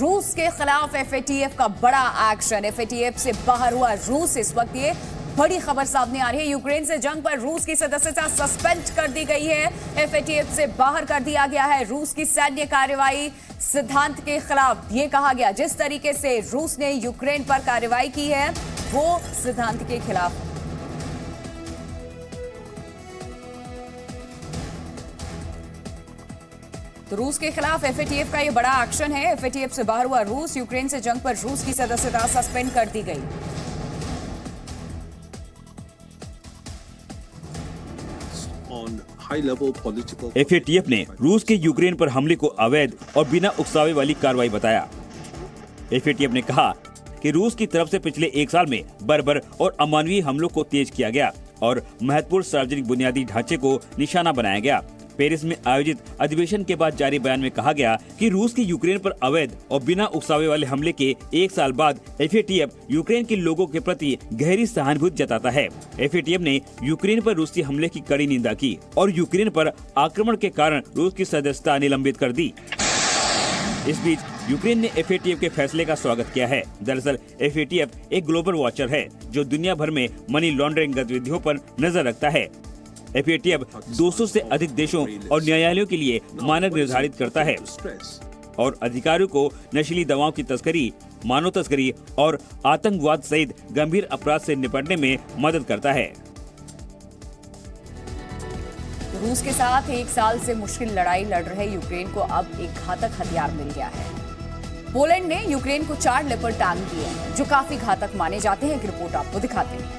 रूस के खिलाफ एफएटीएफ का बड़ा एक्शन। एफएटीएफ से बाहर हुआ रूस। इस वक्त ये बड़ी खबर सामने आ रही है। यूक्रेन से जंग पर रूस की सदस्यता सस्पेंड कर दी गई है। एफएटीएफ से बाहर कर दिया गया है। रूस की सैन्य कार्रवाई सिद्धांत के खिलाफ। ये कहा गया जिस तरीके से रूस ने यूक्रेन पर कार्रवाई की है वो सिद्धांत के खिलाफ। तो रूस के खिलाफ एफएटीएफ का ये बड़ा एक्शन है। एफएटीएफ से बाहर हुआ रूस। यूक्रेन से जंग पर रूस की सदस्यता सस्पेंड कर दी गई। एफएटीएफ ने रूस के यूक्रेन पर हमले को अवैध और बिना उकसावे वाली कार्रवाई बताया। एफएटीएफ ने कहा कि रूस की तरफ से पिछले एक साल में बर्बर और अमानवीय हमलों को तेज किया गया और महत्वपूर्ण सार्वजनिक बुनियादी ढांचे को निशाना बनाया गया। पेरिस में आयोजित अधिवेशन के बाद जारी बयान में कहा गया कि रूस के यूक्रेन पर अवैध और बिना उकसावे वाले हमले के एक साल बाद एफएटीएफ यूक्रेन के लोगों के प्रति गहरी सहानुभूति जताता है। एफएटीएफ ने यूक्रेन पर रूसी हमले की कड़ी निंदा की और यूक्रेन पर आक्रमण के कारण रूस की सदस्यता निलंबित कर दी। इस बीच यूक्रेन ने एफएटीएफ के फैसले का स्वागत किया है। दरअसल एफएटीएफ एक ग्लोबल वॉचर है जो दुनिया भर में मनी लॉन्ड्रिंग गतिविधियों पर नजर रखता है। एफएटीएफ 200 से अधिक देशों और न्यायालयों के लिए मानक निर्धारित करता है और अधिकारियों को नशीली दवाओं की तस्करी, मानव तस्करी और आतंकवाद सहित गंभीर अपराध से निपटने में मदद करता है। रूस के साथ एक साल से मुश्किल लड़ाई लड़ रहे यूक्रेन को अब एक घातक हथियार मिल गया है। पोलैंड ने यूक्रेन को 4 लेपर्ड टैंक दिए हैं जो काफी घातक माने जाते हैं। एक रिपोर्ट आपको दिखाते हैं।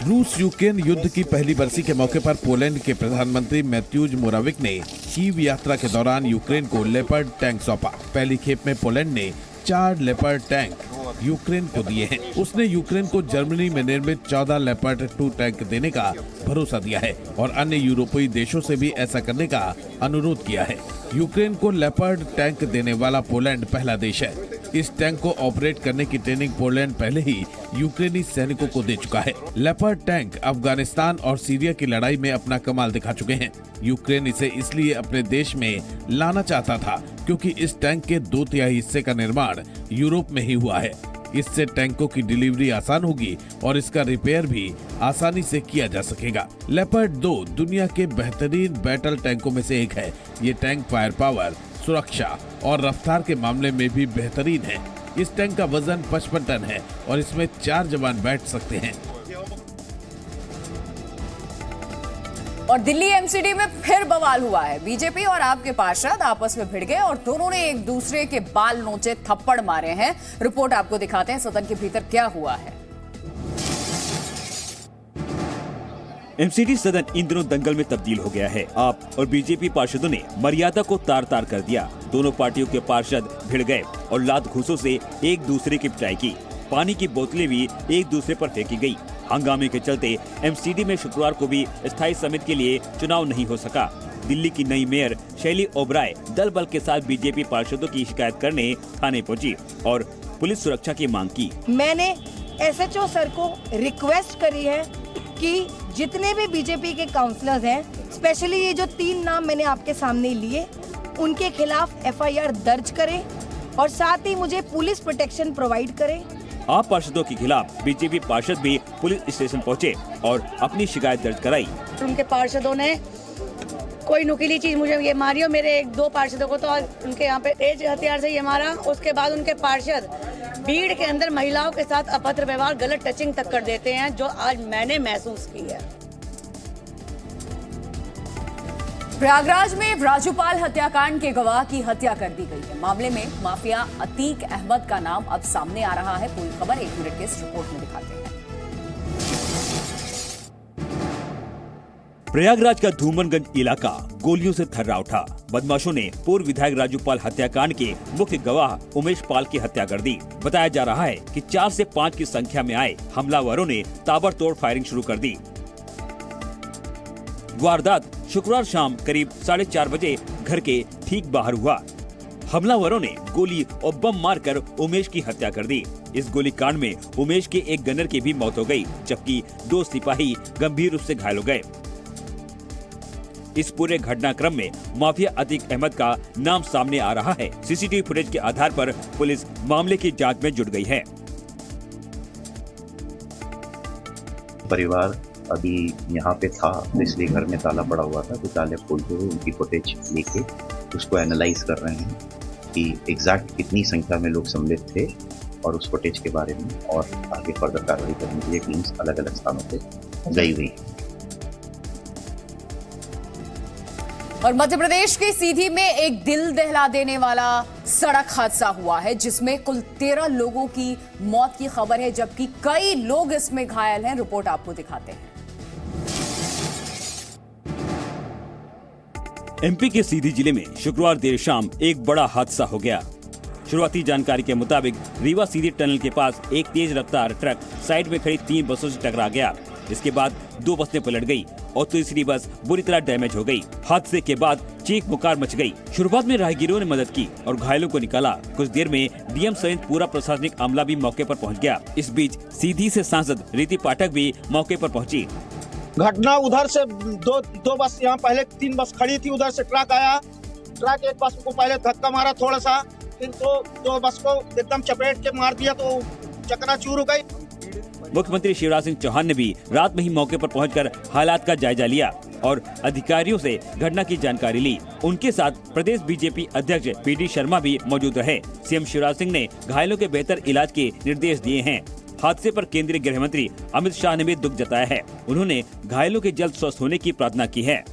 रूस यूक्रेन युद्ध की पहली बरसी के मौके पर पोलैंड के प्रधानमंत्री मैत्यूज मोराविक ने कीव यात्रा के दौरान यूक्रेन को लेपर्ड टैंक सौंपा। पहली खेप में पोलैंड ने 4 लेपर्ड टैंक यूक्रेन को दिए हैं। उसने यूक्रेन को जर्मनी में निर्मित 14 लेपर्ड 2 टैंक देने का भरोसा दिया है और अन्य यूरोपीय देशों से भी ऐसा करने का अनुरोध किया है। यूक्रेन को लेपर्ड टैंक देने वाला पोलैंड पहला देश है। इस टैंक को ऑपरेट करने की ट्रेनिंग पोलैंड पहले ही यूक्रेनी सैनिकों को दे चुका है। लेपर्ड टैंक अफगानिस्तान और सीरिया की लड़ाई में अपना कमाल दिखा चुके हैं। यूक्रेन इसे इसलिए अपने देश में लाना चाहता था क्योंकि इस टैंक के 2/3 हिस्से का निर्माण यूरोप में ही हुआ है। इससे टैंकों की डिलीवरी आसान होगी और इसका रिपेयर भी आसानी से किया जा सकेगा। लेपर्ड 2 दुनिया के बेहतरीन बैटल टैंकों में से एक है। ये टैंक फायर पावर, सुरक्षा और रफ्तार के मामले में भी बेहतरीन है। इस टैंक का वजन 55 टन है और इसमें 4 जवान बैठ सकते हैं। और दिल्ली एमसीडी में फिर बवाल हुआ है। बीजेपी और आप के पार्षद आपस में भिड़ गए और दोनों ने एक दूसरे के बाल नोचे, थप्पड़ मारे हैं। रिपोर्ट आपको दिखाते हैं सदन के भीतर क्या हुआ है। एमसीडी सदन इन दिनों दंगल में तब्दील हो गया है। आप और बीजेपी पार्षदों ने मर्यादा को तार तार कर दिया। दोनों पार्टियों के पार्षद भिड़ गए और लात घूंसों से एक दूसरे की पिटाई की। पानी की बोतलें भी एक दूसरे पर फेंकी गई। हंगामे के चलते एमसीडी में शुक्रवार को भी स्थायी समिति के लिए चुनाव नहीं हो सका। दिल्ली की नई मेयर शैली ओबराय दल बल के साथ बीजेपी पार्षदों की शिकायत करने थाने पहुंची और पुलिस सुरक्षा की मांग की। मैंने एसएचओ सर को रिक्वेस्ट करी है कि जितने भी बीजेपी के काउंसलर्स हैं, स्पेशली ये जो 3 नाम मैंने आपके सामने लिए, उनके खिलाफ एफआईआर दर्ज करें और साथ ही मुझे पुलिस प्रोटेक्शन प्रोवाइड करें। आप पार्षदों के खिलाफ बीजेपी पार्षद भी पुलिस स्टेशन पहुंचे और अपनी शिकायत दर्ज कराई। उनके पार्षदों ने कोई नुकीली चीज मुझे ये मारी और मेरे 1-2 पार्षदों को तो उनके यहाँ पे तेज हथियार से ये मारा। उसके बाद उनके पार्षद भीड़ के अंदर महिलाओं के साथ अभद्र व्यवहार, गलत टचिंग तक कर देते हैं, जो आज मैंने महसूस की है। प्रयागराज में राज्यपाल हत्याकांड के गवाह की हत्या कर दी गई है। मामले में माफिया अतीक अहमद का नाम अब सामने आ रहा है। पूरी खबर 1 मिनट के इस रिपोर्ट में दिखाते हैं। प्रयागराज का धूमनगंज इलाका गोलियों से थर्रा उठा। बदमाशों ने पूर्व विधायक राज्यपाल हत्याकांड के मुख्य गवाह उमेश पाल की हत्या कर दी। बताया जा रहा है कि 4 से 5 की संख्या में आए हमलावरों ने ताबड़तोड़ फायरिंग शुरू कर दी। वारदात शुक्रवार शाम करीब 4:30 बजे घर के ठीक बाहर हुआ। हमलावरों ने गोली और बम मारकर उमेश की हत्या कर दी। इस गोलीकांड में उमेश के एक गनर की भी मौत हो गई, जबकि 2 सिपाही गंभीर रूप से घायल हो गए। इस पूरे घटनाक्रम में माफिया अतीक अहमद का नाम सामने आ रहा है। सीसीटीवी फुटेज के आधार पर पुलिस मामले की जांच में जुट गई है। परिवार अभी यहाँ पे था तो इसलिए घर में ताला पड़ा हुआ था, तो ताले खोलते हुए उनकी फुटेज लेके उसको एनालाइज कर रहे हैं कि एग्जैक्ट कितनी संख्या में लोग सम्मिलित थे और उस फुटेज के बारे में, और आगे फर्दर कार्रवाई करने के लिए टीम्स अलग अलग स्थानों पे गई हुई है। और मध्य प्रदेश के सीधी में एक दिल दहला देने वाला सड़क हादसा हुआ है जिसमें कुल 13 लोगों की मौत की खबर है, जबकि कई लोग इसमें घायल हैं। रिपोर्ट आपको दिखाते हैं। एमपी के सीधी जिले में शुक्रवार देर शाम एक बड़ा हादसा हो गया। शुरुआती जानकारी के मुताबिक रीवा सीधी टनल के पास एक तेज रफ्तार ट्रक साइड में खड़ी 3 बसों से टकरा गया। इसके बाद 2 बसें पलट गई और तीसरी बस बुरी तरह डैमेज हो गई। हादसे के बाद चीख पुकार मच गई। शुरुआत में राहगीरों ने मदद की और घायलों को निकाला। कुछ देर में डीएम सहित पूरा प्रशासनिक अमला भी मौके पर पहुंच गया। इस बीच सीधी से सांसद रीति पाठक भी मौके पर पहुंची। घटना उधर से दो बस, यहाँ पहले 3 बस खड़ी थी, उधर से ट्रक आया। ट्रक एक बस को पहले धक्का मारा थोड़ा सा, फिर दो बस को एकदम चपेट के मार दिया तो चकनाचूर हो गई। मुख्यमंत्री शिवराज सिंह चौहान ने भी रात में ही मौके पर पहुंचकर हालात का जायजा लिया और अधिकारियों से घटना की जानकारी ली। उनके साथ प्रदेश बीजेपी अध्यक्ष पीडी शर्मा भी मौजूद रहे। सीएम शिवराज सिंह ने घायलों के बेहतर इलाज के निर्देश दिए हैं। हादसे पर केंद्रीय गृह मंत्री अमित शाह ने भी दुख जताया है। उन्होंने घायलों के जल्द स्वस्थ होने की प्रार्थना की है।